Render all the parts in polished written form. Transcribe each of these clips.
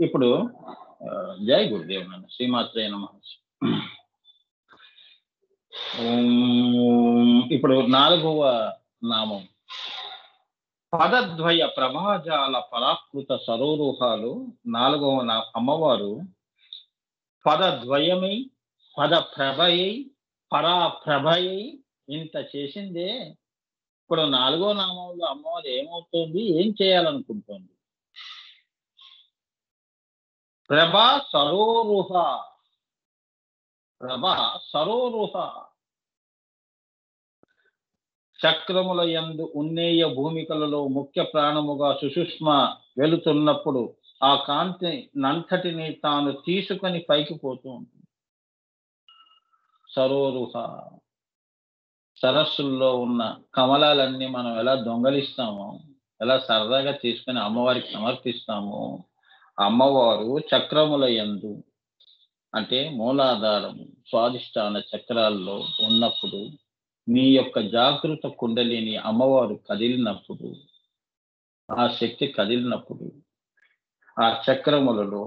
ఇప్పుడు జై గురుదేవ్ నన్ను శ్రీమాత్రే నమ. ఇప్పుడు 4వ నామం పదద్వయ ప్రభాజాల పరాకృత సరోరుహాలు. 4వ అమ్మవారు పదద్వయమై పదప్రభయై పరాప్రభయై ఇంత చేసిందే. ఇప్పుడు 4వ నామంలో అమ్మవారు ఏమవుతుంది, ఏం చేయాలనుకుంటుంది? ప్రభా సరోరుహ, ప్రభా సరోరుహ. చక్రముల యందు ఉన్నేయ భూమికలలో ముఖ్య ప్రాణముగా సుషుష్మ వెళుతున్నప్పుడు ఆ కాంతి నంతటిని తాను తీసుకొని పైకి పోతూ ఉంటుంది. సరోరుహ. సరస్సుల్లో ఉన్న కమలాలన్నీ మనం ఎలా దొంగలిస్తామో, ఎలా సరదాగా తీసుకొని అమ్మవారికి సమర్పిస్తామో, అమ్మవారు చక్రముల యందు అంటే మూలాధారము స్వాదిష్టాన చక్రాల్లో ఉన్నప్పుడు, నీ యొక్క జాగృత కుండలిని అమ్మవారు కదిలినప్పుడు, ఆ శక్తి కదిలినప్పుడు ఆ చక్రములలో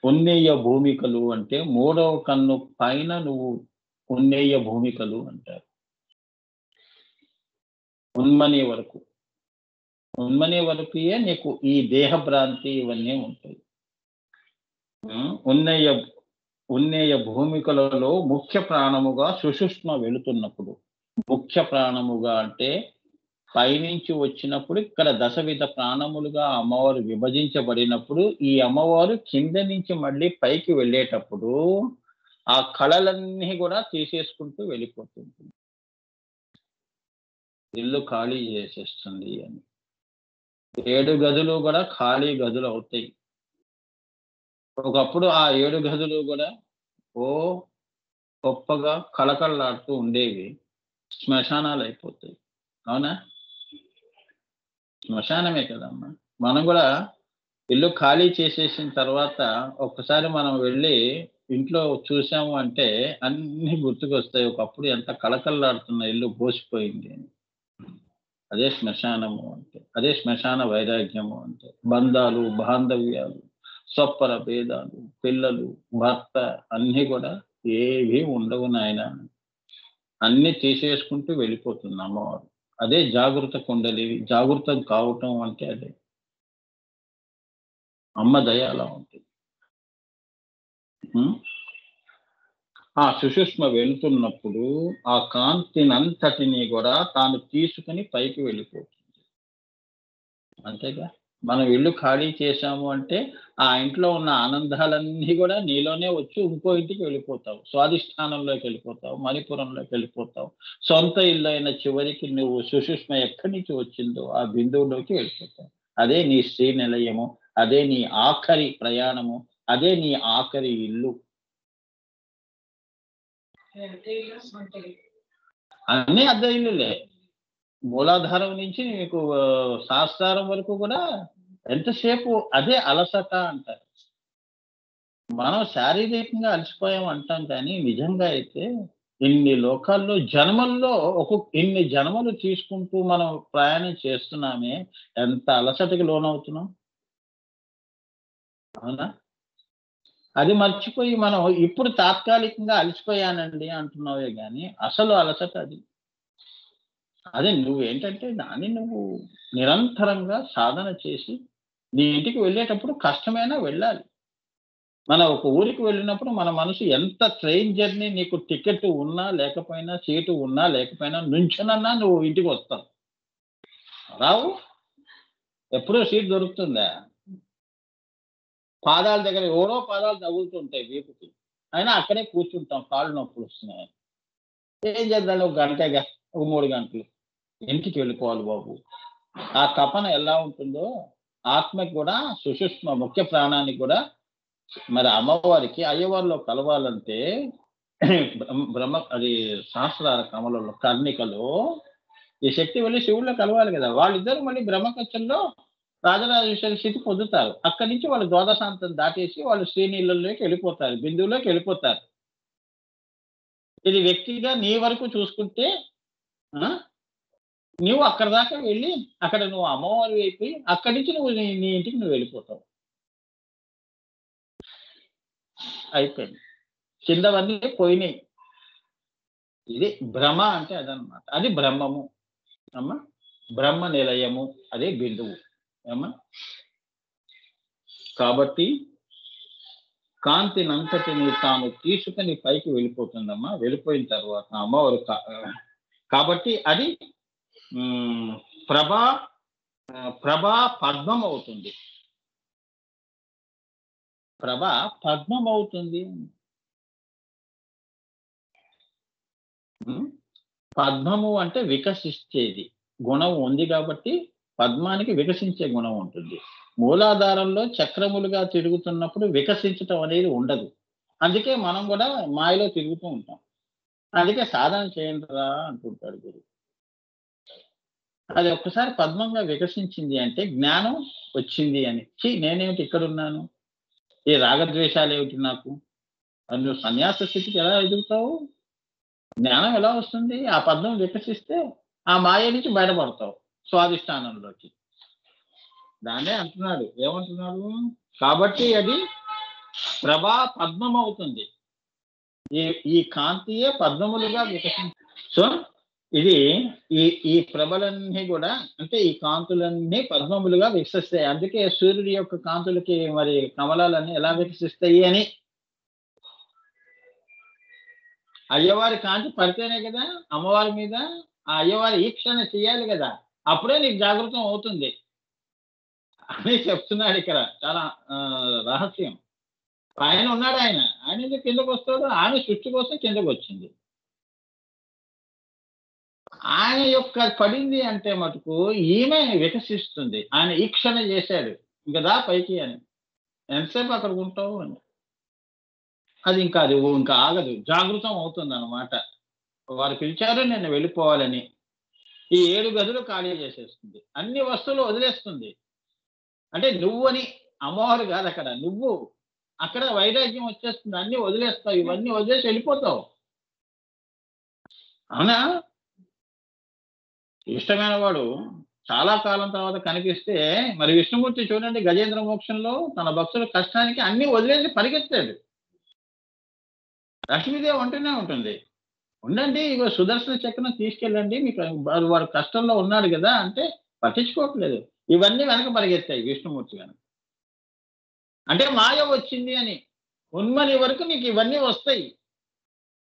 ఉన్నేయ భూమికలు అంటే 3వ కన్ను పైన నువ్వు ఉన్నేయ భూమికలు అంటారు. ఉన్మని వరకు, ఉన్మని వరకుయే నీకు ఈ దేహ భ్రాంతి ఇవన్నీ ఉంటాయి. ఉన్నేయ భూమికలలో ముఖ్య ప్రాణముగా సుషుష్మ వెళుతున్నప్పుడు, ముఖ్య ప్రాణముగా అంటే పైనుంచి వచ్చినప్పుడు ఇక్కడ దశవిధ ప్రాణములుగా అమ్మవారు విభజించబడినప్పుడు, ఈ అమ్మవారు కింద నుంచి మళ్ళీ పైకి వెళ్ళేటప్పుడు ఆ కళలన్నీ కూడా తీసేసుకుంటూ వెళ్ళిపోతుంది. ఇల్లు ఖాళీ చేసేస్తుంది అని. 7 గదులు కూడా ఖాళీ గదులు అవుతాయి. ఒకప్పుడు ఆ 7 గదులు కూడా గొప్పగా కళకళలాడుతూ ఉండేవి. శ్మశానాలు అయిపోతాయి. అవునా? శ్మశానమే కదమ్మా. మనం కూడా ఇల్లు ఖాళీ చేసేసిన తర్వాత ఒక్కసారి మనం వెళ్ళి ఇంట్లో చూసాము అంటే అన్ని గుర్తుకొస్తాయి. ఒకప్పుడు ఎంత కళకళలాడుతున్న ఇల్లు బోసిపోయింది అని. అదే శ్మశానము అంటే, అదే శ్మశాన వైరాగ్యము అంటే. బంధాలు, బాంధవ్యాలు, స్వప్పర భేదాలు, పిల్లలు, భర్త అన్నీ కూడా ఏవి ఉండవు నాయన. అన్ని తీసేసుకుంటూ వెళ్ళిపోతుంది అమ్మవారు. అదే జాగృత కుండలి. జాగృతం కావటం అంటే అదే. అమ్మ దయ అలా ఉంటుంది. ఆ సుషుష్మ వెళుతున్నప్పుడు ఆ కాంతినంతటిని కూడా తాను తీసుకుని పైకి వెళ్ళిపోతుంది. అంతేగా, మనం ఇల్లు ఖాళీ చేశాము అంటే ఆ ఇంట్లో ఉన్న ఆనందాలన్నీ కూడా నీలోనే వచ్చి ఇంకో ఇంటికి వెళ్ళిపోతావు. స్వాధిష్టానంలోకి వెళ్ళిపోతావు, మణిపురంలోకి వెళ్ళిపోతావు. సొంత ఇల్లు అయిన చివరికి నువ్వు సుషుష్మ ఎక్కడి నుంచి వచ్చిందో ఆ బిందువులోకి వెళ్ళిపోతావు. అదే నీ శ్రీ నిలయము, అదే నీ ఆఖరి ప్రయాణము, అదే నీ ఆఖరి ఇల్లు. అన్నీ అద్దె ఇల్లులే. మూలాధారం నుంచి మీకు శాస్త్రారం వరకు కూడా ఎంతసేపు అదే అలసట అంటారు. మనం శారీరకంగా అలసిపోయాం అంటాం, కానీ నిజంగా అయితే ఇన్ని లోకాల్లో జన్మల్లో ఇన్ని జన్మలు తీసుకుంటూ మనం ప్రయాణం చేస్తున్నామే, ఎంత అలసటకి లోనవుతున్నాం. అవునా? అది మర్చిపోయి మనం ఇప్పుడు తాత్కాలికంగా అలసిపోయానండి అంటున్నావే కానీ అసలు అలసట అది. అదే నువ్వేంటంటే దాన్ని నువ్వు నిరంతరంగా సాధన చేసి నీ ఇంటికి వెళ్ళేటప్పుడు కష్టమైనా వెళ్ళాలి. మన ఒక ఊరికి వెళ్ళినప్పుడు మన మనసు ఎంత ట్రైన్ జర్నీ, నీకు టికెట్ ఉన్నా లేకపోయినా, సీటు ఉన్నా లేకపోయినా, నుంచునన్నా నువ్వు ఇంటికి వస్తావు. రావు? ఎప్పుడో సీట్ దొరుకుతుందా? పాదాల దగ్గర ఎవరో పాదాలు తగులుతుంటాయి వీపుకి, అయినా అక్కడే కూర్చుంటాం. కాళ్ళు నొప్పులు వస్తున్నాయి. ఏం చేద్దాం? ఒక గంటగా, ఒక 3 గంటలు ఇంటికి వెళ్ళిపోవాలి బాబు. ఆ తపన ఎలా ఉంటుందో ఆత్మకి కూడా, సుషుష్మ ముఖ్య ప్రాణానికి కూడా. మరి అమ్మవారికి అయ్యవారిలో కలవాలంటే అది సహస్రార కమలలో కర్ణికలో ఈ శక్తి వెళ్ళి శివుల్లో కలవాలి కదా. వాళ్ళిద్దరు మళ్ళీ బ్రహ్మకచ్చంలో రాజరాజేశ్వరి స్థితి పొందుతారు. అక్కడి నుంచి వాళ్ళు ద్వాదశాంతం దాటేసి వాళ్ళు శ్రీనీళ్ళలోకి వెళ్ళిపోతారు, బిందువులోకి వెళ్ళిపోతారు. ఇది వ్యక్తిగా నీ వరకు చూసుకుంటే నువ్వు అక్కడ దాకా వెళ్ళి అక్కడ నువ్వు అమ్మవారి అయిపోయి అక్కడి నుంచి నువ్వు నీ ఇంటికి నువ్వు వెళ్ళిపోతావు. అయిపోయింది. కిందవన్నీ పోయినాయి. ఇది భ్రమ అంటే అదనమాట. అది బ్రహ్మము. అమ్మా! బ్రహ్మ నిలయము. అదే బిందువు. ఏమ్మా! కాబట్టి కాంతినంతటిని తాను తీసుకొని పైకి వెళ్ళిపోతుందమ్మా. వెళ్ళిపోయిన తర్వాత అమ్మవారు కాబట్టి అది హ్మ్. ప్రభా ప్రభా పద్మం అవుతుంది. ప్రభ పద్మం అవుతుంది. హ్మ్. పద్మము అంటే వికసిచ్చేది. గుణం ఉంది కాబట్టి పద్మానికి వికసించే గుణం ఉంటుంది. మూలాధారంలో చక్రములుగా తిరుగుతున్నప్పుడు వికసించటం అనేది ఉండదు. అందుకే మనం గూడా మాయలో తిరుగుతూ ఉంటాం. అందుకే సాధన చేయండిరా అంటుంటాడు గురువు. అది ఒక్కసారి పద్మంగా వికసించింది అంటే జ్ఞానం వచ్చింది అని. నేనేమిటి ఇక్కడున్నాను? ఈ రాగద్వేషాలేమిటి నాకు? మరి నువ్వు సన్యాస స్థితికి ఎలా ఎదుగుతావు? జ్ఞానం ఎలా వస్తుంది? ఆ పద్మం వికసిస్తే ఆ మాయ నుంచి బయటపడతావు స్వాధిష్టానంలోకి. దాన్నే అంటున్నాడు. ఏమంటున్నాడు? కాబట్టి అది ప్రభా పద్మమవుతుంది. ఈ ఈ కాంతియే పద్మములుగా సో, ఇది ఈ ఈ ప్రభలన్నీ గూడా అంటే ఈ కాంతులన్నీ పద్మములుగా వికసిస్తాయి. అందుకే సూర్యుడి యొక్క కాంతులకి మరి కమలాలన్నీ ఎలా వికసిస్తాయి అని అయ్యవారి కాంతి పడితేనే గదా! అమ్మవారి మీద ఆ అయ్యవారి ఈక్షణ చేయాలి గదా! అప్పుడే నీకు జాగృతం అవుతుంది అని చెప్తున్నాడిక్కడ. చాలా రహస్యం. పైన ఉన్నాడాయన. ఆయనెందుకు కిందకొస్తాడు? ఆమె సృష్టి కోసం కిందకొచ్చింది. ఆయన యొక్క పడింది అంటే మటుకు ఈమె వికసిస్తుంది. ఆయన ఈక్షణ చేశాడు. ఇంక రా పైకి అని. ఎంతసేపు అక్కడికుంటావు అని. అది ఇంకా ఆగదు. జాగృతం అవుతుందనమాట. వారు పిలిచారు నేను వెళ్ళిపోవాలని. ఈ 7 గదులు ఖాళీ చేసేస్తుంది. అన్ని వస్తువులు వదిలేస్తుంది. అంటే నువ్వని అమ్మవారు గాదక్కడ. నువ్వు. అక్కడ వైరాగ్యం వచ్చేస్తుంది. అన్నీ వదిలేస్తావు. ఇవన్నీ వదిలేసి వెళ్ళిపోతావు. అవునా? ఇష్టమైన వాడు చాలా కాలం తర్వాత కనిపిస్తే మరి విష్ణుమూర్తి చూడండి 'గజేంద్ర మోక్షంలో' తన భక్తుల కష్టానికి అన్నీ వదిలేసి పరిగెత్తాడు. లక్ష్మీదేవి అంటూనే ఉంటుంది. ఉండండి ఇగో సుదర్శన చక్రం తీసుకెళ్ళండి. మీకు వాడు కష్టంలో ఉన్నాడు గదా! అంటే పట్టించుకోవట్లేదు. ఇవన్నీ వెనక పరిగెత్తాయి విష్ణుమూర్తి వెనక. అంటే మాయ వచ్చింది అని. ఉన్మని వరకు నీకు ఇవన్నీ వస్తాయి.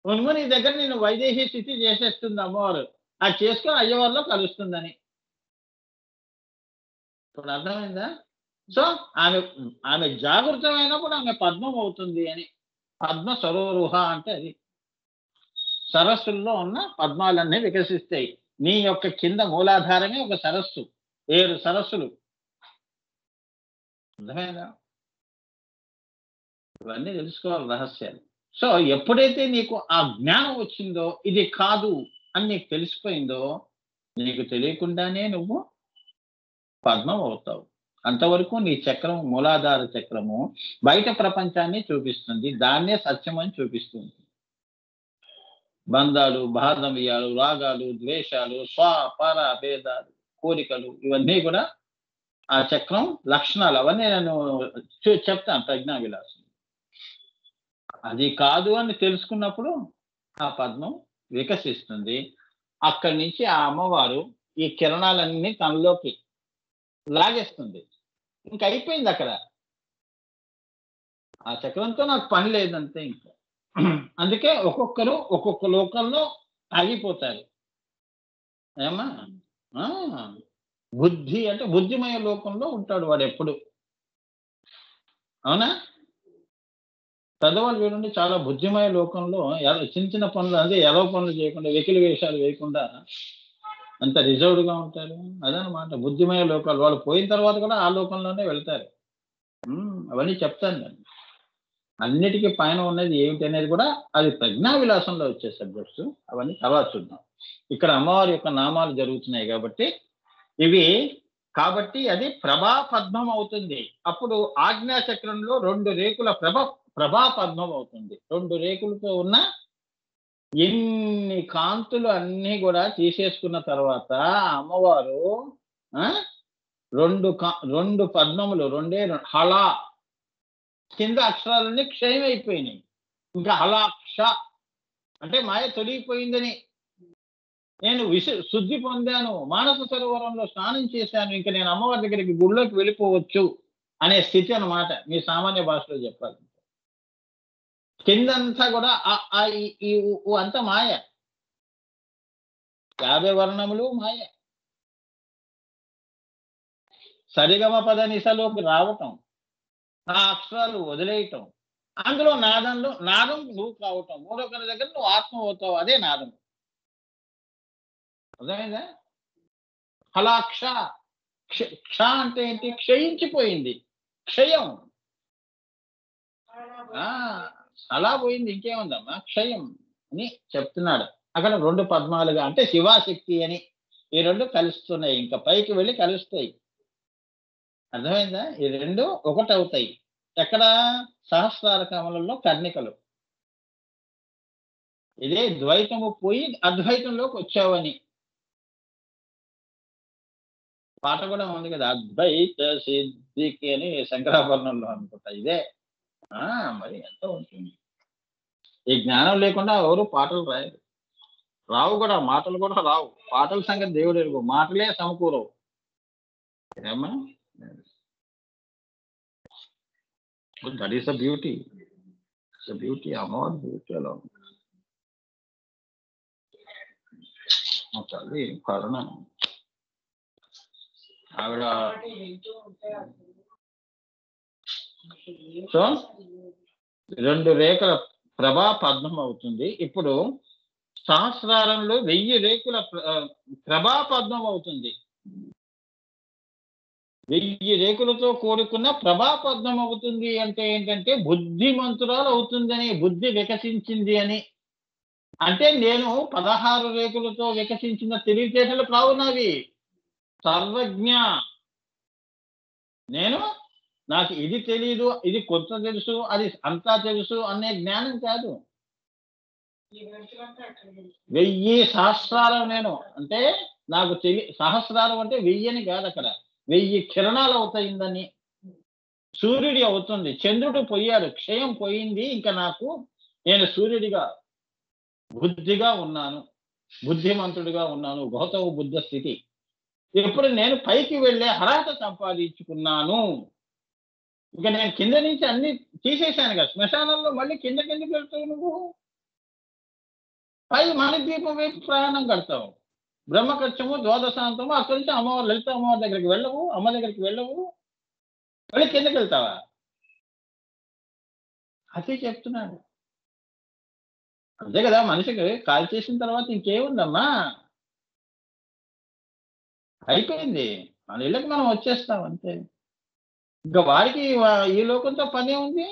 ఉన్మని దగ్గర నిన్ను వైదేహి స్థితి చేసేస్తుంది అమ్మవారు. అది చేసుకొని అయ్యవారిలో కలుస్తుందని. ఇప్పుడు అర్థమైందా? సో, ఆమె ఆమె జాగృతమైనప్పుడు ఆమె పద్మం అవుతుంది అని. పద్మ సరోరుహ అంటే అది. సరస్సుల్లో ఉన్న పద్మాలన్నీ వికసిస్తాయి. నీ యొక్క కింద మూలాధారమే ఒక సరస్సు. 7 సరస్సులు. అర్థమైందా? ఇవన్నీ తెలుసుకోవాలి రహస్యాలు. సో, ఎప్పుడైతే నీకు ఆ జ్ఞానం వచ్చిందో, ఇది కాదు అని నీకు తెలిసిపోయిందో, నీకు తెలియకుండానే నువ్వు పద్మం అవుతావు. అంతవరకు నీ చక్రం మూలాధార చక్రము బయట ప్రపంచాన్ని చూపిస్తుంది. దాన్నే సత్యం అని చూపిస్తుంది. బంధాలు, బాధమీయాలు, రాగాలు, ద్వేషాలు, పర భేదాలు, కోరికలు ఇవన్నీ కూడా ఆ చక్రం లక్షణాలు. అవన్నీ నేను చెప్తాను ప్రజ్ఞా విలాసం. అది కాదు అని తెలుసుకున్నప్పుడు ఆ పద్మం వికసిస్తుంది. అక్కడి నుంచి ఆ అమ్మవారు ఈ కిరణాలన్నీ తనలోకి లాగేస్తుంది. ఇంక అయిపోయిందక్కడ. ఆ చక్రంతో నాకు పని లేదంతే ఇంకా. అందుకే ఒక్కొక్కరు ఒక్కొక్క లోకంలో ఆగిపోతారు. ఏమ్మా? ఆ! బుద్ధి అంటే బుద్ధిమయ లోకంలో ఉంటాడు వాడెప్పుడు. అవునా? పెద్దవాళ్ళు చూడండి చాలా బుద్ధిమయ లోకంలో చిన్న చిన్న పనులు అదే ఎలవ పనులు చేయకుండా, వెకిలి వేషాలు వేయకుండా అంత రిజర్వ్డ్‌గా ఉంటారు. అదనమాట బుద్ధిమయ లోకాలు. వాళ్ళు పోయిన తర్వాత కూడా ఆ లోకంలోనే వెళ్తారు. అవన్నీ చెప్తాను నేను. అన్నిటికి పైన ఉన్నది ఏమిటనేది కూడా అది ప్రజ్ఞా విలాసంలో వచ్చే సబ్జెక్ట్స్. అవన్నీ తర్వాత చూద్దాం. ఇక్కడ అమ్మవారి యొక్క నామాలు జరుగుతున్నాయి కాబట్టి, ఇవి కాబట్టి అది ప్రభా పద్మం అవుతుంది. అప్పుడు ఆజ్ఞా చక్రంలో 2 రేకుల ప్రభా పద్మం అవుతుంది. 2 రేకులతో ఉన్న ఎన్ని కాంతులు అన్నీ గూడా తీసేసుకున్న తర్వాత అమ్మవారు ఆ! 2 పద్మములు రెండే హళ కింద అక్షరాలన్నీ క్షయమైపోయినాయి. ఇంకా హలాక్ష అంటే మాయ తొలగిపోయిందని, నేను శుద్ధి పొందాను, మానస సరోవరంలో స్నానం చేశాను, ఇంకా నేను అమ్మవారి దగ్గరికి గుడిలోకి వెళ్ళిపోవచ్చు అనే స్థితి అన్నమాట. మీ సామాన్య భాషలో చెప్పాలి. కిందంతా కూడా ఈ అంతా మాయ. 50 వర్ణములు మాయ. సరిగమ పద నిశలోకి రావటం, ఆ అక్షరాలు వదిలేయటం, అందులో నాదం నువ్వు కావటం, మూడొకరి దగ్గర నువ్వు ఆత్మ అవుతావు, అదే నాదం. అర్థమైందా? హలాక్ష. క్ష అంటే ఏంటి? క్షయించిపోయింది. క్షయం. అలా పోయింది, ఇంకేముందమ్మా? క్షయం అని చెప్తున్నాడు అక్కడ. 2 పద్మాలుగా అంటే శివాశక్తి అని ఈ 2 కలుస్తున్నాయి, ఇంకా పైకి వెళ్ళి కలుస్తాయి. అర్థమైందా? ఈ 2 ఒకటవుతాయి. ఎక్కడ? సహస్రార కమలంలో కర్ణికలు. ఇదే ద్వైతము పోయి అద్వైతంలోకి వచ్చావని పాట కూడా ఉంది కదా, అద్వైత సిద్ధికి అని శంకరాభరణంలో అనుకుంటా. ఇదే మరి ఎంత ఉంటుంది. ఈ జ్ఞానం లేకుండా ఎవరు పాటలు రాయరు, రావు కూడా, మాటలు కూడా రావు. పాటల సంగతి దేవుడు ఎరుగు, మాటలే సమకూరవు. ఏమా? That is a beauty. Beauty, అమ్మవారి బ్యూటీ అలా ఉంది. తల్లి కరుణ. ఆవిడ సో 2 రేఖల ప్రభా పద్మం అవుతుంది. ఇప్పుడు సహస్రారంలో 1000 రేకుల ప్రభా పద్మం అవుతుంది. 1000 రేకులతో కూడుకున్న ప్రభా పద్మం అవుతుంది అంటే ఏంటంటే బుద్ధిమంతురాలు అవుతుందని, బుద్ధి వికసించింది అని. అంటే నేను 16 రేకులతో వికసించిన తెలివితేటలు కావు నావి, సర్వజ్ఞ. నేను, నాకు ఇది తెలీదు, ఇది కొంత తెలుసు, అది అంతా తెలుసు అనే జ్ఞానం కాదు. 1000 సహస్రారం నేను అంటే నాకు సహస్రారం అంటే 1000 అని కాదు, అక్కడ 1000 కిరణాలు అవుతాయిందని. సూర్యుడి అవుతుంది, చంద్రుడు పోయాడు, క్షయం పోయింది, ఇంకా నేను సూర్యుడిగా బుద్ధిగా ఉన్నాను, బుద్ధిమంతుడిగా ఉన్నాను, గౌతమ బుద్ధ స్థితి. ఇప్పుడు నేను పైకి వెళ్ళే అర్హత సంపాదించుకున్నాను. ఇంకా నేను కింద నుంచి అన్ని తీసేశాను కదా. శ్మశానంలో మళ్ళీ కిందకి వెళ్తావు నువ్వు? పై మణిద్వీపం వైపు ప్రయాణం కడతావు. బ్రహ్మకక్షము, ద్వాదశాంతము, అక్కడి నుంచి అమ్మవారు లలిత అమ్మవారి దగ్గరికి వెళ్ళవు, అమ్మ దగ్గరికి వెళ్ళవు, మళ్ళీ కిందకి వెళ్తావా? అదే చెప్తున్నాడు. అంతే కదా, మనిషికి కాల్ చేసిన తర్వాత ఇంకేముందమ్మా? అయిపోయింది, మన ఇళ్ళకి మనం వచ్చేస్తాం అంతే. ఇంకా వారికి ఈ లోకంతో పనే ఉంది.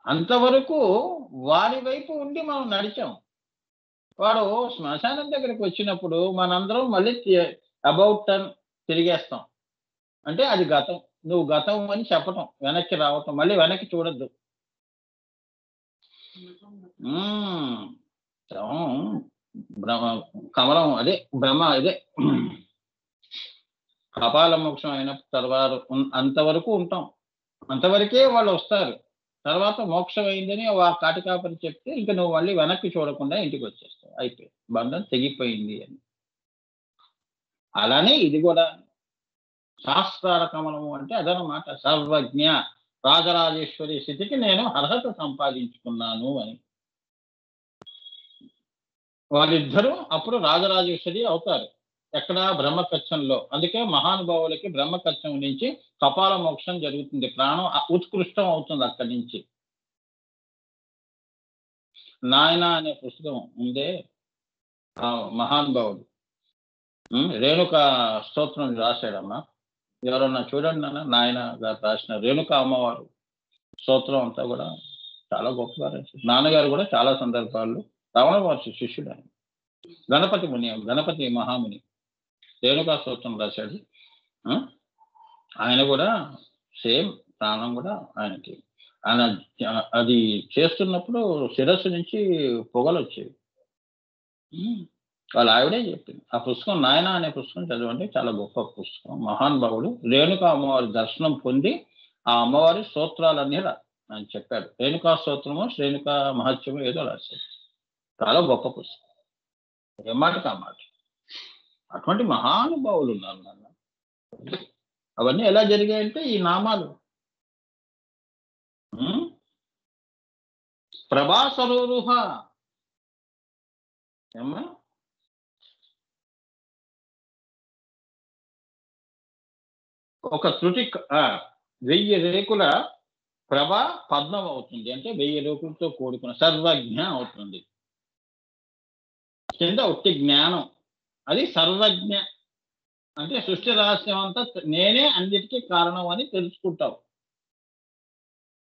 అంతవరకు వారి వైపు ఉండి మనం నడిచాం. వాడు శ్మశానం దగ్గరికి వచ్చినప్పుడు మనందరం మళ్ళీ అబౌట్ టర్న్ తిరిగేస్తాం. అంటే అది గతం, నువ్వు గతం అని చెప్పటం, వెనక్కి రావటం, మళ్ళీ వెనక్కి చూడొద్దు. కమలం అదే బ్రహ్మ, అదే కపాల మోక్షం అయిన తర్వాత అంతవరకు ఉంటాం, అంతవరకే వాళ్ళు వస్తారు. తర్వాత మోక్షం అయిందని ఆ కాటికాపరి చెప్తే ఇంకా నువ్వు మళ్ళీ వెనక్కి చూడకుండా ఇంటికి వచ్చేస్తావు, అయిపోయి బంధం తెగిపోయింది అని. అలానే ఇది కూడా శాస్త్రాల కమలము అంటే అదనమాట. సర్వజ్ఞ రాజరాజేశ్వరి స్థితికి నేను అర్హత సంపాదించుకున్నాను అని. వాళ్ళిద్దరూ అప్పుడు రాజరాజేశ్వరి అవుతారు. ఎక్కడ? బ్రహ్మకచ్చంలో. అందుకే మహానుభావులకి బ్రహ్మకచ్చం నుంచి కపాల మోక్షం జరుగుతుంది, ప్రాణం ఉత్కృష్టం అవుతుంది అక్కడి నుంచి. నాయన అనే పుస్తకం ఉందే, మహానుభావుడు రేణుక స్తోత్రం రాశాడమ్మా. ఎవరన్నా చూడండి నాన్న, నాయన గారు రాసిన రేణుక అమ్మవారు స్తోత్రం అంతా కూడా చాలా గొప్పగా రాశారు. నాన్నగారు కూడా చాలా సందర్భాల్లో రమణ మహర్షి శిష్యుడు ఆయన, గణపతి మహాముని రేణుకా స్తోత్రం రాశాడు. ఆయన కూడా సేమ్ ప్రాణం కూడా ఆయనకి. ఆయన అది చేస్తున్నప్పుడు శిరస్సు నుంచి పొగలు వచ్చేవి. వాళ్ళ ఆవిడే చెప్పింది. ఆ పుస్తకం నాయన అనే పుస్తకం చదవండి, చాలా గొప్ప పుస్తకం. మహానుభావుడు రేణుకా అమ్మవారి దర్శనం పొంది ఆ అమ్మవారి స్తోత్రాలన్నీ ఆయన చెప్పాడు. రేణుకా స్తోత్రము, రేణుకా మహత్యము ఏదో రాశాడు. చాలా గొప్ప పుస్తకం. ఏం మాటకు ఆ మాట. అటువంటి మహానుభావులు ఉన్నారు నాన్న. అవన్నీ ఎలా జరిగాయంటే ఈ నామాలు. ప్రభాసరోరుహ ఏమ్మా, ఒక శృతి 1000 రేకుల ప్రభ పద్మం అవుతుంది. అంటే 1000 రేకులతో కూడుకున్న సర్వజ్ఞ అవుతుంది. కింద ఒట్టి జ్ఞానం, అది సర్వజ్ఞ. అంటే సృష్టి రహస్యం అంతా నేనే అన్నిటికీ కారణం అని తెలుసుకుంటావు.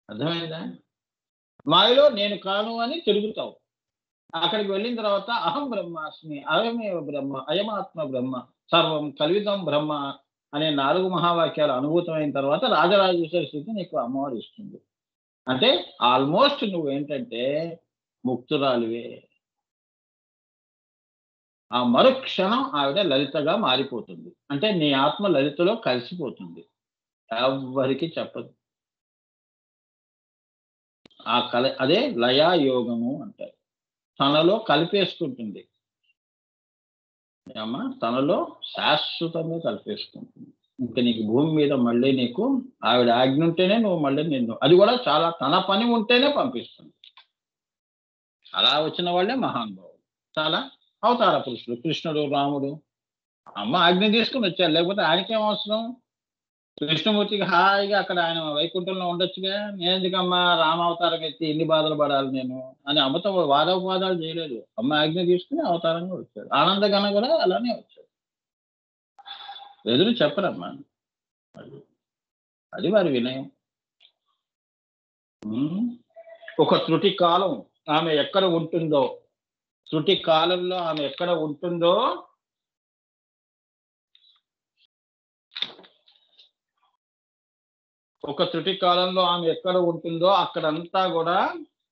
అర్థమైందా? మాయలో నేను కాను అని తిరుగుతావు. అక్కడికి వెళ్ళిన తర్వాత అహం బ్రహ్మాస్మి, అయమేవ బ్రహ్మ, అయమాత్మ బ్రహ్మ, సర్వం కలివిదం బ్రహ్మ అనే 4 మహావాక్యాలు అనుభూతమైన తర్వాత రాజరాజేశ్వరి స్థితి నీకు అమ్మవారు ఇస్తుంది. అంటే ఆల్మోస్ట్ నువ్వేంటంటే ముక్తురాలివే. ఆ మరుక్షణం ఆవిడ లలితగా మారిపోతుంది. అంటే నీ ఆత్మ లలితలో కలిసిపోతుంది. ఎవ్వరికి చెప్పదు. ఆ అదే లయాయోగము అంటారు. తనలో కలిపేసుకుంటుంది. అమ్మా, తనలో శాశ్వతంగా కలిపేసుకుంటుంది. ఇంకా నీకు భూమి మీద మళ్ళీ నీకు ఆవిడ ఆజ్ఞ ఉంటేనే నువ్వు మళ్ళీ నిన్ను, అది కూడా చాలా తన పని ఉంటేనే పంపిస్తుంది. అలా వచ్చిన వాళ్ళే మహానుభావులు. చాలా అవతార పురుషులు. కృష్ణుడు, రాముడు అమ్మ ఆజ్ఞ తీసుకుని వచ్చారు. లేకపోతే ఆయనకేం అవసరం? కృష్ణమూర్తికి హాయిగా అక్కడ ఆయన వైకుంఠంలో ఉండొచ్చుగా. నేను ఎందుకమ్మా రామావతారం ఎత్తి ఇన్ని బాధలు పడాలి నేను అని అమ్మతో వాదోపవాదాలు చేయలేదు. అమ్మ ఆజ్ఞ తీసుకుని అవతారంగా వచ్చాడు. ఆనందగన కూడా అలానే వచ్చాడు. ఎదురు చెప్పరమ్మా. అది వారి వినయం. ఒక త్రుటి కాలం ఆమె ఎక్కడ ఉంటుందో, త్రుటి కాలంలో ఆమె ఎక్కడ ఉంటుందో ఒక త్రుటి కాలంలో ఆమె ఎక్కడ ఉంటుందో అక్కడంతా కూడా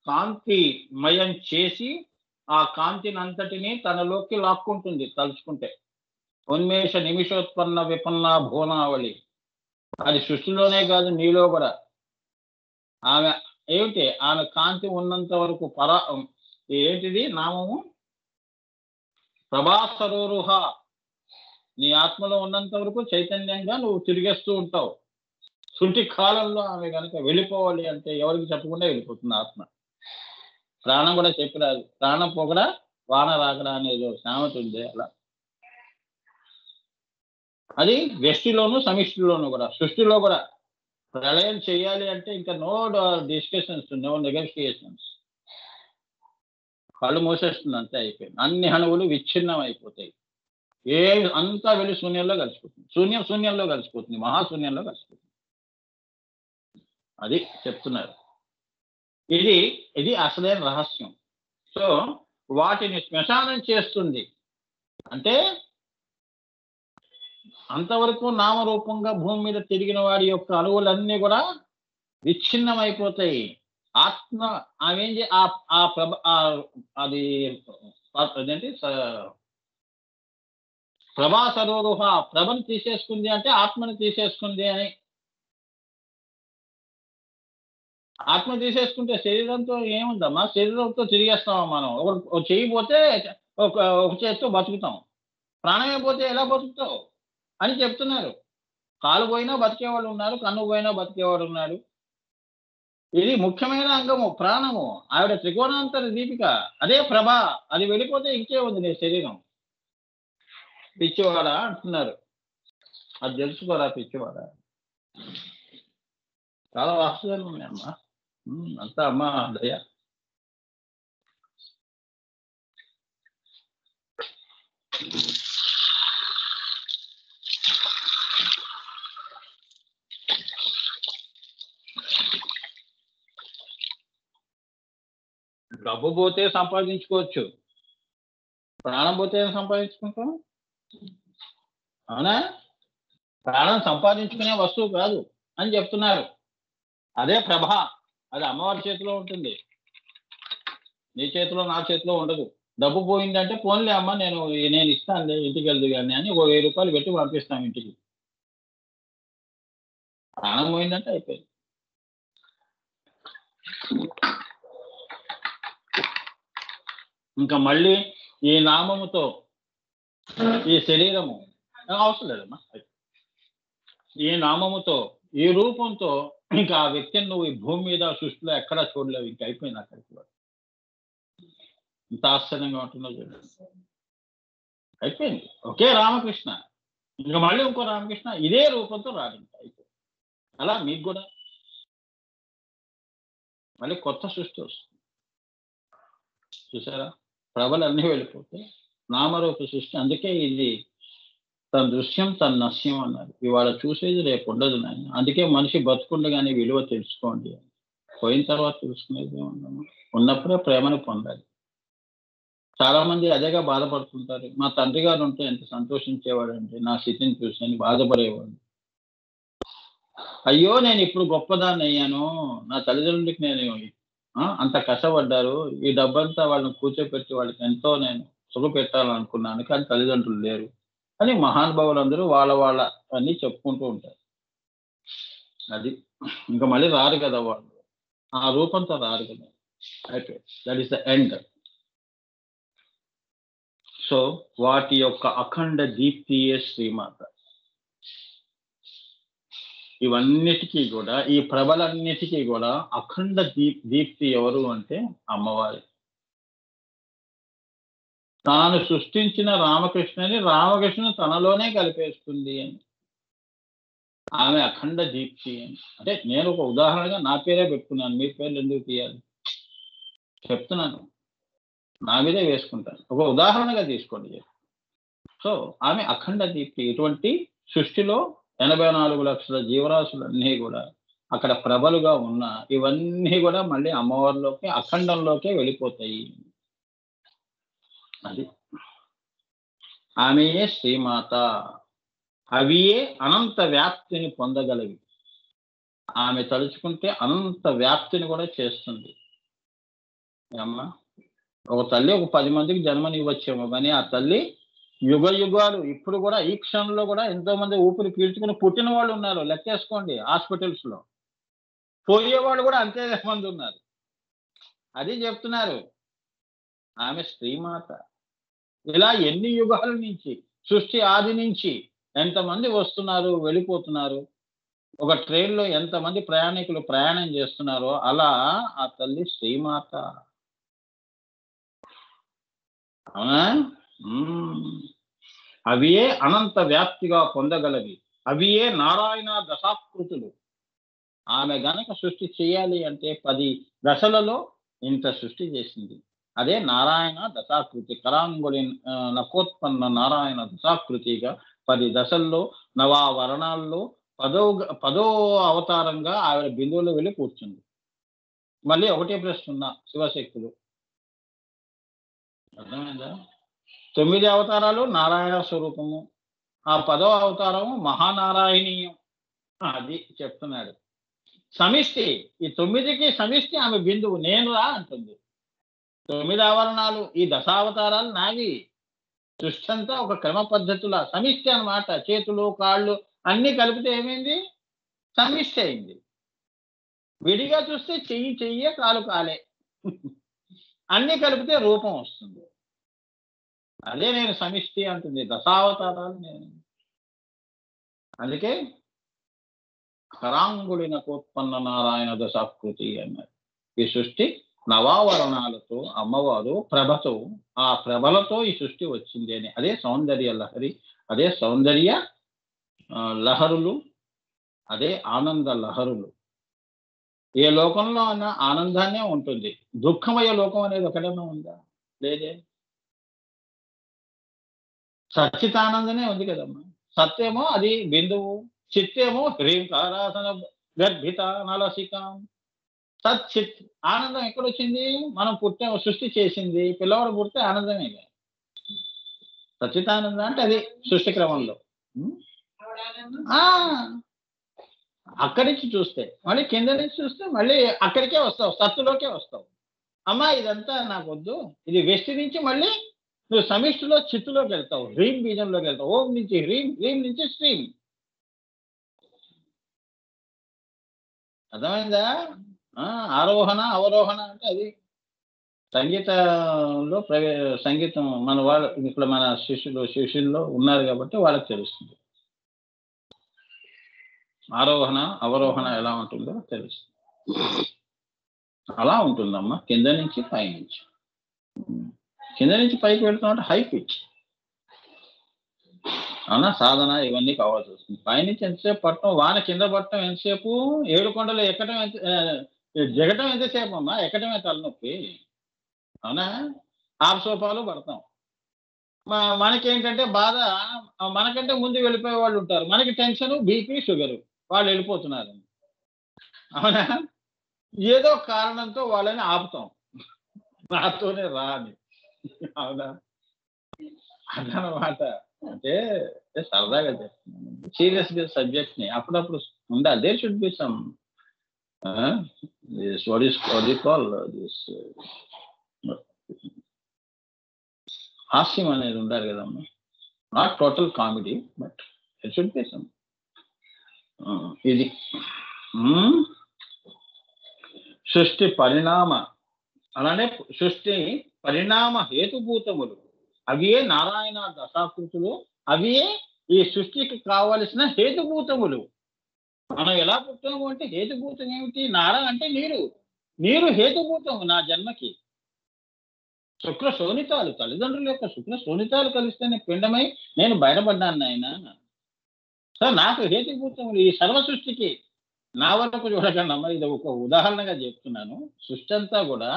కాంతిమయం చేసి ఆ కాంతిని అంతటిని తనలోకి లాక్కుంటుంది తలుచుకుంటే. ఉన్మేష నిమిషోత్పన్న విపన్న భువనావళి. అది సృష్టిలోనే కాదు, నీలో కూడా. ఆమె ఏమిటి? ఆమె కాంతి ఉన్నంత వరకు ఏంటిది నామము? ప్రభాసరోరుహ. నీ ఆత్మలో ఉన్నంత వరకు చైతన్యంగా నువ్వు తిరిగేస్తూ ఉంటావు. శృతి కాలంలో ఆమె కనుక వెళ్ళిపోవాలి అంటే ఎవరికి చెప్పకుండా వెళ్ళిపోతుంది ఆత్మ. ప్రాణం కూడా చెప్పిరాదు. ప్రాణం పొగడ వాన రాకడా అనేది సామెత ఉంది. అలా అది వ్యష్టిలోను సమిష్టిలోను కూడా. సృష్టిలో కూడా ప్రళయం చేయాలి అంటే ఇంకా నో డిస్కషన్స్, నో నెగోషియేషన్స్. కళ్ళు మూసేస్తుంది, అంతే, అయిపోయింది. అన్ని అణువులు విచ్ఛిన్నం అయిపోతాయి. అంతా వెళ్ళి శూన్యంలో కలిసిపోతుంది. శూన్యంలో కలిసిపోతుంది, మహాశూన్యంలో కలిసిపోతుంది. అది చెప్తున్నారు. ఇది అసలైన రహస్యం. సో వాటిని శ్మశానం చేస్తుంది. అంటే అంతవరకు నామరూపంగా భూమి మీద తిరిగిన వాడి యొక్క అణువులన్నీ కూడా విచ్ఛిన్నం అయిపోతాయి. ఆత్మ ఆమెం అది అదేంటి ప్రభాసరోరుహ, ప్రభను తీసేసుకుంది అంటే ఆత్మను తీసేసుకుంది అని. ఆత్మ తీసేసుకుంటే శరీరంతో ఏముందమ్మా? శరీరంతో తిరిగేస్తామా మనం? ఒక చెయ్యి పోతే ఒక చేతితో బతుకుతాం. ప్రాణమే పోతే ఎలా బతుకుతావు అని చెప్తున్నారు. కాలు పోయినా బతికేవాళ్ళు ఉన్నారు, కన్ను పోయినా బతికేవాడు ఉన్నాడు. ఇది ముఖ్యమైన అంగము, ప్రాణము. ఆవిడ త్రికోణాంతర దీపిక, అదే ప్రభ. అది వెళ్ళిపోతే ఇంకే ఉంది నీ శరీరం. పిచ్చివాడా అంటున్నారు. అది తెలుసుకోరా పిచ్చివాడా. చాలా వాస్తవాలు ఉన్నాయమ్మా. అంతా అమ్మ దయ. డబ్బు పోతే సంపాదించుకోవచ్చు, ప్రాణం పోతే ఏం సంపాదించుకుంటాం? అవునా? ప్రాణం సంపాదించుకునే వస్తువు కాదు అని చెప్తున్నారు. అదే ప్రభ. అది అమ్మవారి చేతిలో ఉంటుంది, నీ చేతిలో నా చేతిలో ఉండదు. డబ్బు పోయిందంటే పోన్లే అమ్మ నేను ఇస్తానులే ఇంటికి వెళ్దు కానీ అని ఒక 1000 రూపాయలు పెట్టి పంపిస్తాం ఇంటికి. ప్రాణం పోయిందంటే అయిపోయింది. ఇంకా మళ్ళీ ఈ నామముతో ఈ శరీరము అవసరం లేదమ్మా. ఈ నామముతో ఈ రూపంతో ఇంకా ఆ వ్యక్తిని నువ్వు ఈ భూమి మీద సృష్టిలో ఎక్కడా చూడలేవు. ఇంక అయిపోయింది అక్కడికి. ఇంత ఆశ్చర్యంగా ఉంటుందో చూడండి. అయిపోయింది. ఒకే రామకృష్ణ, ఇంకా మళ్ళీ ఇంకో రామకృష్ణ ఇదే రూపంతో రాడు. ఇంకా అయిపోయింది. అలా మీకు కూడా మళ్ళీ కొత్త సృష్టి వస్తుంది. చూసారా, ప్రభలు అన్నీ వెళ్ళిపోతే నామరూప సృష్టి. అందుకే ఇది తన దృశ్యం తన నశ్యం అన్నారు. ఇవాళ చూసేది రేపు ఉండదు నాయన. అందుకే మనిషి బతుకుండగానే విలువ తెలుసుకోండి. పోయిన తర్వాత తెలుసుకునేది ఏమన్నా, ఉన్నప్పుడే ప్రేమను పొందాలి. చాలా మంది అదేగా బాధపడుతుంటారు. మా తండ్రి గారు ఉంటే ఎంత సంతోషించేవాడంటే నా స్థితిని చూసి అని బాధపడేవాడు. అయ్యో నేను ఇప్పుడు గొప్పదాన్ని అయ్యాను, నా తల్లిదండ్రులకి నేను అంత కష్టపడ్డారు, ఈ డబ్బంతా వాళ్ళని కూర్చోపెట్టి వాళ్ళకి ఎంతో నేను సుఖ పెట్టాలనుకున్నాను, కానీ తల్లిదండ్రులు లేరు అని మహానుభావులందరూ వాళ్ళ అన్ని చెప్పుకుంటూ ఉంటారు. అది ఇంకా మళ్ళీ రారు కదా వాళ్ళు, ఆ రూపంతో రారు కదా. అయితే that is the end. So వాటి యొక్క అఖండ దీప్తియే శ్రీమాత. ఇవన్నిటికీ కూడా, ఈ ప్రభలన్నిటికీ కూడా అఖండ దీప్తి ఎవరు అంటే అమ్మవారి. తాను సృష్టించిన రామకృష్ణని రామకృష్ణుని తనలోనే కలిపేస్తుంది అని ఆమె అఖండ దీప్తి అని. అంటే నేను ఒక ఉదాహరణగా నా పేరే పెట్టుకున్నాను, మీ పేర్లు ఎందుకు తీయాలి చెప్తున్నాను, నా మీదే వేసుకుంటాను, ఒక ఉదాహరణగా తీసుకోండి. సో ఆమె అఖండ దీప్తి. ఇటువంటి సృష్టిలో 84 లక్షల జీవరాశులన్నీ కూడా అక్కడ ప్రభలుగా ఉన్న ఇవన్నీ కూడా మళ్ళీ అమ్మవారిలోకి అఖండంలోకే వెళ్ళిపోతాయి. అది ఆమెయే శ్రీమాత. అవియే అనంత వ్యాప్తిని పొందగలవి. ఆమె తలుచుకుంటే అనంత వ్యాప్తిని కూడా చేస్తుంది. అమ్మ ఒక తల్లి ఒక 10 మందికి జన్మనివ్వచ్చేమో, కానీ ఆ తల్లి యుగ యుగాలు ఇప్పుడు కూడా ఈ క్షణంలో కూడా ఎంతో మంది ఊపిరి పీల్చుకుని పుట్టిన వాళ్ళు ఉన్నారు. లెక్కేసుకోండి, హాస్పిటల్స్ లో పోయేవాళ్ళు కూడా అంతే మంది ఉన్నారు. అది చెప్తున్నారు, ఆమె శ్రీమాత. ఇలా ఎన్ని యుగాల నుంచి, సృష్టి ఆది నుంచి ఎంతమంది వస్తున్నారు వెళ్ళిపోతున్నారు. ఒక ట్రైన్లో ఎంతమంది ప్రయాణికులు ప్రయాణం చేస్తున్నారో అలా ఆ తల్లి శ్రీమాత. అవునా? అవియే అనంత వ్యాప్తిగా పొందగలవి. అవియే నారాయణ దశాకృతులు. ఆమె గనక సృష్టి చేయాలి అంటే 10 దశలలో ఇంత సృష్టి చేసింది. అదే నారాయణ దశాకృతి. కరాంగుడి నకోత్పన్న నారాయణ దశాకృతిగా 10 దశల్లో నవావరణాల్లో 10వ అవతారంగా ఆవిడ బిందువులో వెళ్ళి కూర్చుంది. మళ్ళీ ఒకటే ప్రశ్న ఉన్నా, శివశక్తులు అర్థమైందా? 9 అవతారాలు నారాయణ స్వరూపము, ఆ 10వ అవతారము మహానారాయణీయం. అది చెప్తున్నాడు. సమిష్టి, ఈ 9కి సమిష్టి ఆమె బిందువు. నేను రా అంటుంది. 9 ఆవరణాలు, ఈ దశావతారాలు నావి. సృష్టి అంతా ఒక క్రమ పద్ధతుల సమిష్టి అన్నమాట. చేతులు కాళ్ళు అన్ని కలిపితే ఏమైంది? సమిష్టి అయింది. విడిగా చూస్తే చెయ్యే కాలు కాలే. అన్ని కలిపితే రూపం వస్తుంది. అదే నేను సమిష్టి అంటుంది. దశావతారాలు నేను. అందుకే కరాంగుడి నకోత్పన్న నారాయణ దశాకృతి అన్నారు. ఈ సృష్టి నవావరణాలతో అమ్మవారు ప్రభతో, ఆ ప్రభలతో ఈ సృష్టి వచ్చింది అని. అదే సౌందర్య లహరి, అదే సౌందర్య లహరులు, అదే ఆనంద లహరులు. ఏ లోకంలో అన్న ఆనందాన్నే ఉంటుంది. దుఃఖమయ లోకం అనేది ఒకటేనా ఉందా? లేదే. సచ్చితానందనే ఉంది కదమ్మా. సత్యేమో అది బిందువు, చిత్తేమో హ్రీంకారాసన గర్భిత నలసికాం. సచ్చిత్ ఆనందం ఎక్కడొచ్చింది? మనం పుట్టే సృష్టి చేసింది. పిల్లవాడు పుడితే ఆనందమే. సచ్చితానందం అంటే అది సృష్టి క్రమంలో. అక్కడి నుంచి చూస్తే మళ్ళీ కింద నుంచి చూస్తే మళ్ళీ అక్కడికే వస్తావు, సత్తులోకే వస్తావు. అమ్మా ఇదంతా నాకు వద్దు, ఇది వెస్ట్ నుంచి మళ్ళీ నువ్వు సమిష్టిలో చిత్తులోకి వెళ్తావు, హ్రీం బీజంలోకి వెళ్తావు. ఓం నుంచి హ్రీం, హ్రీం నుంచి స్ట్రీమ్. అర్థమైందా? ఆరోహణ అవరోహణ అంటే అది సంగీతంలో సంగీతం మన వాళ్ళు ఇప్పుడు మన శిష్యుల్లో ఉన్నారు కాబట్టి వాళ్ళకి తెలుస్తుంది. ఆరోహణ అవరోహణ ఎలా ఉంటుందో తెలుస్తుంది. అలా ఉంటుందమ్మా, కింద నుంచి పైనుంచి. కింద నుంచి పైకి వెళ్తున్నట్టు హై పిచ్ అవునా, సాధన ఇవన్నీ కావాల్సి వస్తుంది. పైనుంచి ఎంతసేపు పట్టడం, వాన కింద పట్టడం ఎంతసేపు, 7 కొండలు ఎక్కడం దిగటం ఎంతసేపు అమ్మా, ఎక్కడమే తలనొప్పి. అవునా, ఆపసోపాలు పడతాం. మనకేంటంటే బాధ, మనకంటే ముందు వెళ్ళిపోయే వాళ్ళు ఉంటారు, మనకి టెన్షన్, బీపీ, షుగరు, వాళ్ళు వెళ్ళిపోతున్నారు. అవునా, ఏదో కారణంతో వాళ్ళని ఆపుతాం, నాతోనే రా అని. అవునా, అదనమాట. అంటే సరదాగా చెప్తున్నాను, సీరియస్ గా సబ్జెక్ట్ ని అప్పుడప్పుడు ఉండాలి. దేర్ షుడ్ బి సమ్ హాస్యం అనేది ఉండాలి కదమ్మా. Not total comedy, but there should be some. ఇది సృష్టి పరిణామ, అలానే సృష్టి పరిణామ హేతుభూతములు అవియే నారాయణ దశాకృతులు, అవియే ఈ సృష్టికి కావలసిన హేతుభూతములు. మనం ఎలా పుట్టాము అంటే హేతుభూతం ఏమిటి? నారా అంటే నీరు, నీరు హేతుభూతము నా జన్మకి. శుక్ర శోణితాలు, తల్లిదండ్రుల యొక్క శుక్ర శోణితాలు కలిస్తేనే పిండమై నేను బయటపడ్డాను నాయన. సో నాకు హేతుభూతములు ఈ సర్వ సృష్టికి. నా వరకు చూడకండి అమ్మ, ఇది ఒక ఉదాహరణగా చెప్తున్నాను. సృష్టి అంతా కూడా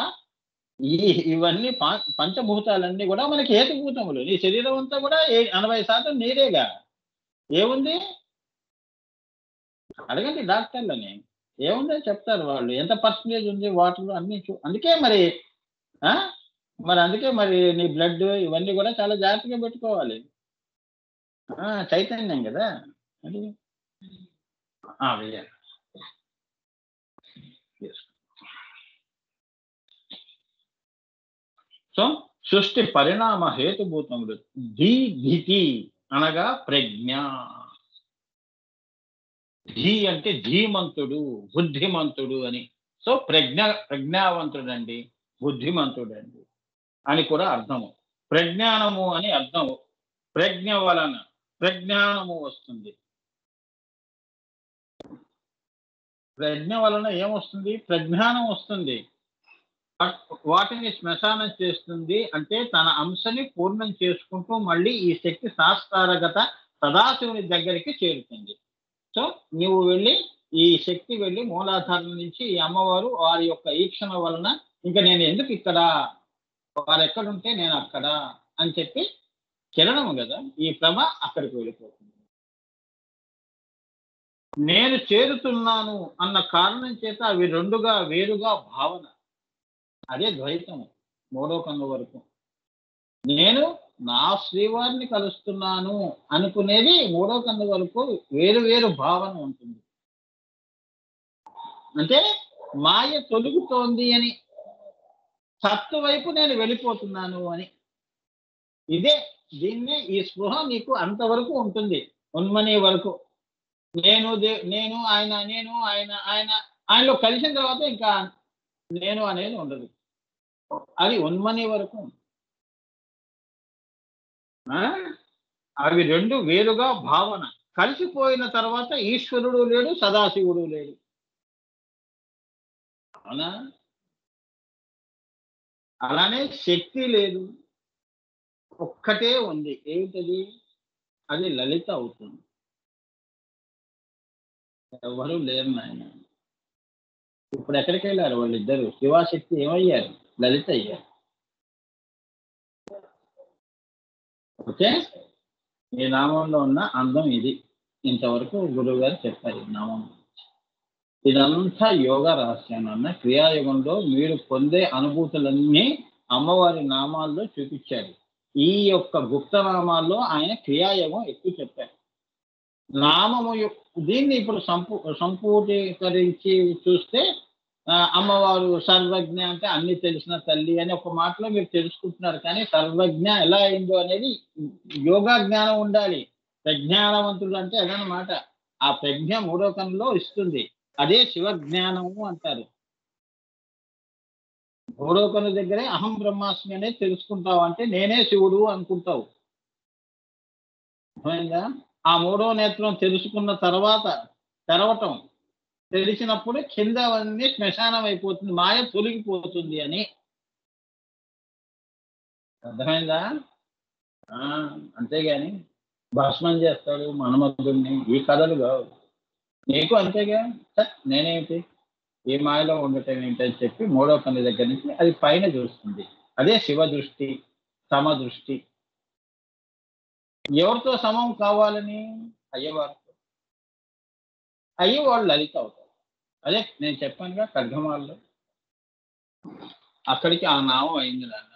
ఇవన్నీ పంచభూతాలన్నీ కూడా మనకి హేతుభూతములు. నీ శరీరం అంతా కూడా 80% నీరేగా. ఏముంది అడగండి డాక్టర్లని, ఏముందో చెప్తారు వాళ్ళు. ఎంత పర్సంటేజ్ ఉంది వాటర్ అన్ని అందుకే మరి అందుకే మరి నీ బ్లడ్ ఇవన్నీ కూడా చాలా జాగ్రత్తగా పెట్టుకోవాలి. చైతన్యం కదా అది. వెయ్యాలి. సో సృష్టి పరిణామ హేతుభూతములు. ధితి అనగా ప్రజ్ఞ. ధీ అంటే ధీమంతుడు, బుద్ధిమంతుడు అని. సో ప్రజ్ఞావంతుడండి, బుద్ధిమంతుడండి అని కూడా అర్థము. ప్రజ్ఞానము అని అర్థము. ప్రజ్ఞ వలన ప్రజ్ఞానము వస్తుంది. ప్రజ్ఞ వలన ఏమొస్తుంది? ప్రజ్ఞానం వస్తుంది. వాటిని శ్మశానం చేస్తుంది అంటే తన అంశని పూర్ణం చేసుకుంటూ మళ్ళీ ఈ శక్తి శాస్త్రారగత సదాశివుని దగ్గరికి చేరుతుంది. సో నువ్వు వెళ్ళి ఈ శక్తి వెళ్ళి మూలాధారం నుంచి ఈ అమ్మవారు వారి యొక్క ఈక్షణ వలన ఇంకా నేను ఎందుకు ఇక్కడ, వారు ఎక్కడుంటే నేను అక్కడ అని చెప్పి కిరణము కదా ఈ ప్రభ అక్కడికి వెళ్ళిపోతుంది. నేను చేరుతున్నాను అన్న కారణం చేత అవి రెండుగా వేరుగా భావన, అదే ద్వైతము. మూడో కన్ను వరకు నేను నా శ్రీవారిని కలుస్తున్నాను అనుకునేది మూడో కన్ను వరకు వేరు వేరు భావన ఉంటుంది. అంటే మాయ తొలుగుతోంది అని, సత్తు వైపు నేను వెళ్ళిపోతున్నాను అని. ఇదే దీన్నే ఈ స్పృహ నీకు అంతవరకు ఉంటుంది, ఉన్మని వరకు. నేను ఆయన, నేను ఆయన, ఆయనలో కలిసిన తర్వాత ఇంకా నేను అనేది ఉండదు. అది ఉన్మని వరకు. అవి రెండు వేరుగా భావన. కలిసిపోయిన తర్వాత ఈశ్వరుడు లేడు, సదాశివుడు లేడు. అవునా, అలానే శక్తి లేదు, ఒక్కటే ఉంది. ఏమిటది? అది లలిత అవుతుంది. ఎవరు లేరు నాయన. ఇప్పుడు ఎక్కడికి వెళ్ళారు వాళ్ళిద్దరు? శివాశక్తి ఏమయ్యారు? లలిత అయ్యారు. ఓకే, ఈ నామంలో ఉన్న అందం ఇది. ఇంతవరకు గురువు గారు చెప్పారు ఈ నామం. ఇదంతా యోగ రహస్యం అన్న. క్రియాయుగంలో మీరు పొందే అనుభూతులన్నీ అమ్మవారి నామాల్లో చూపించారు. ఈ యొక్క గుప్త నామాల్లో ఆయన క్రియాయోగం ఎక్కువ చెప్పారు. నామము దీన్ని ఇప్పుడు సంపూర్ణీకరించి చూస్తే అమ్మవారు సర్వజ్ఞ అంటే అన్ని తెలిసిన తల్లి అని ఒక మాటలో మీరు తెలుసుకుంటున్నారు. కానీ సర్వజ్ఞ ఎలా అయిందో అనేది యోగా జ్ఞానం ఉండాలి. ప్రజ్ఞానవంతుడు అంటే అదనమాట. ఆ ప్రజ్ఞ మూడో కన్నులో ఇస్తుంది. అదే శివజ్ఞానము అంటారు. మూడో కన్ను దగ్గరే అహం బ్రహ్మాస్మి అనేది తెలుసుకుంటావు. అంటే నేనే శివుడు అనుకుంటావు. అర్థమైందా? ఆ మూడో నేత్రం తెలుసుకున్న తర్వాత తెరవటం. తెలిసినప్పుడు కిందవన్నీ శ్మశానం అయిపోతుంది. మాయ తొలగిపోతుంది అని. అర్థమైందా? ఆ! అంతేగాని భస్మం చేస్తాడు మన్మధుడిని ఈ కథలు గావు. నీకు అంతేగా. నేనేమిటి? ఈ మాయలో ఉండటం ఏంటని చెప్పి మూడో కన్ను దగ్గర నుంచి అది పైన చూస్తుంది. అదే శివ దృష్టి, సమదృష్టి. ఎవరితో సమం కావాలని? అయ్యవారితో. అయ్యవాళ్ళు లలిత అవుతారు. అదే నేను చెప్పానుగా ఖడ్గమాలలో. అక్కడికి ఆ నామం అయింది నాన్న.